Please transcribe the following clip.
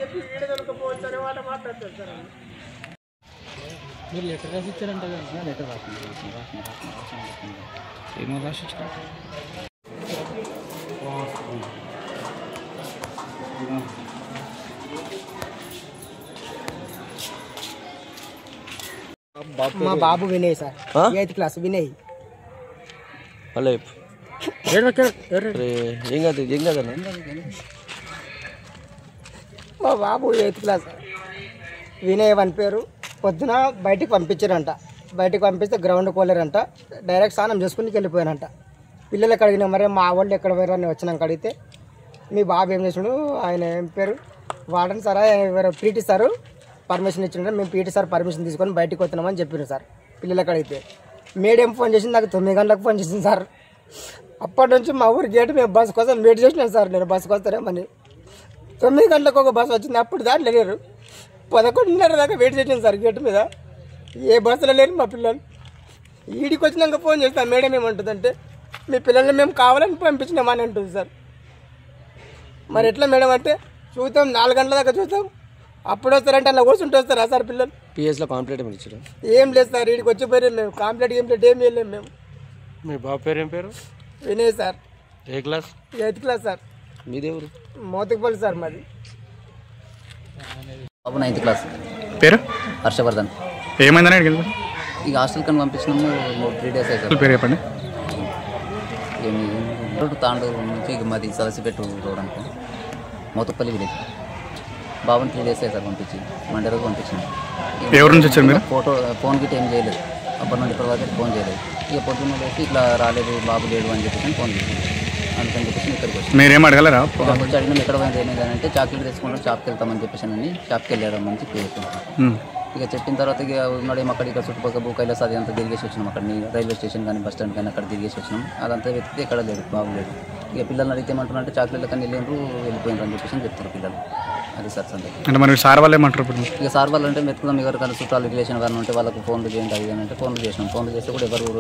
చెప్పి వీడ దొరకపోవచ్చు అనే మాట మాట్లాడతారు సార్. మీరు లెటర్ రాసి ఇచ్చారంట కదా? లెటర్ రాసింది ఏమో రాసి ఇచ్చారు. మా బాబు Vinay sir, 8th class Vinay. Hello ఏం కాదు మా బాబు 8th క్లాస్ వినయ్ అని పేరు. పొద్దున బయటికి పంపించారంట. బయటికి పంపిస్తే గ్రౌండ్ పోలేరంట. డైరెక్ట్ స్నానం చేసుకుని వెళ్ళిపోయారంట. పిల్లలకి అడిగినా మరి మా వాళ్ళు ఎక్కడ పోయారని వచ్చినాక అడిగితే మీ బాబు ఏం చేసాడు, ఆయన ఏం పేరు వాడని సార్, పీటీ సారు పర్మిషన్ ఇచ్చిండ్రు, మేము పీటీ సార్ పర్మిషన్ తీసుకొని బయటికి వస్తున్నామని చెప్పారు సార్. పిల్లలకి అడిగితే మేడం ఫోన్ చేసింది, నాకు 9 గంటలకు ఫోన్ చేసింది సార్. అప్పటి నుంచి మా ఊరి గేటు మేము బస్సు కోసం వెయిట్ చేసినాను సార్. నేను బస్సుకు వస్తారేమని 9 గంటలకు ఒక బస్సు వచ్చింది. అప్పుడు దాంట్లో లేరు. 11:30 దాకా వెయిట్ చేసాను సార్ గేటు మీద. ఏ బస్సులో లేరు మా పిల్లలు. ఈడికి వచ్చినాక ఫోన్ చేస్తాను. మేడం ఏమంటుందంటే మీ పిల్లల్ని మేము కావాలని పంపించినామని అంటుంది సార్. మరి ఎట్లా మేడం అంటే చూద్దాం 4 గంటల దాకా చూద్దాం, అప్పుడు వస్తారంటే అలా కూర్చుంటూ వస్తారా సార్ పిల్లలు? పిఎస్లో కాంప్లీట్ ఏమి ఇచ్చారు? ఏం లేదు సార్, వీడికి వచ్చిపోయారు. మేము కాంప్లీట్ ఏం వెళ్ళాము మేము. మీ బాబు పేరు ఏం పేరు? వినయ్ సార్, ఏ క్లాస్? 8th class sir. మీదేవరు? మోతుకుపల్లి సార్ మాది. బాబు 9th క్లాస్. పేరు హర్షవర్ధన్. ఏమైందని అడిగింది? ఇక హాస్టల్ కని పంపించినాము. 3 days అవుతుంది. పేరు చెప్పండి. ఏమి తాండూరు నుంచి మాది సలసిపెట్టు రోడ్ అనుకో, మోతుపల్లి విలేజ్. బాబుని 3 days సార్ పంపించి, మండే రోజు పంపించినాం. ఎవరి నుంచి వచ్చారు మీరు? ఫోన్ గిట్ ఏం చేయలేదు. అప్పటి నుండి ఇప్పటి వరకు ఫోన్ చేయలేదు. ఇక పొద్దున్న లేసి ఇట్లా రాలేదు, బాబు లేడు అని చెప్పేసి ఫోన్ చేసాను. అందుకని చెప్పేసి ఇక్కడికి వచ్చి మీరేం అడగలరా? వచ్చి అడిగినాం ఎక్కడ పోయింది ఏమైంది అంటే చాక్లెట్ తెచ్చుకుంటాం, షాప్కి వెళ్తామని చెప్పేసి అని షాప్కి వెళ్ళాడమని చెప్పి చెప్తున్నాం. ఇక చెప్పిన తర్వాత ఇక ఉన్నాడేమో అక్కడ ఇక్కడ చుట్టుపక్కల భూకైలాస్ అది అంతా తిరిగేసి వచ్చినాం. అక్కడ రైల్వే స్టేషన్ కానీ బస్ స్టాండ్ కానీ అక్కడ తిరిగేసి వచ్చినాం. అదంతా వెతికితే ఎక్కడ లేదు, బాబు లేదు. ఇక పిల్లల్ని అడిగితే ఏమంటున్నారు అంటే చాక్లెట్లు కానీ వెళ్ళిపోయినారు అని చెప్పేసి చెప్తారు పిల్లలు. అది సార్ సంగతి. అంటే మరి సార్ వాళ్ళు ఏమంటారు ఇప్పుడు? ఇక సార్ వాళ్ళు అంటే వెతుకుదాం, ఎవరికైనా చుట్టాలు రిలేషన్ కానీ ఉంటే వాళ్ళకు ఫోన్లు చేయండి అది అంటే ఫోన్లు చేసినాం. ఫోన్లు చేస్తే కూడా ఎవరు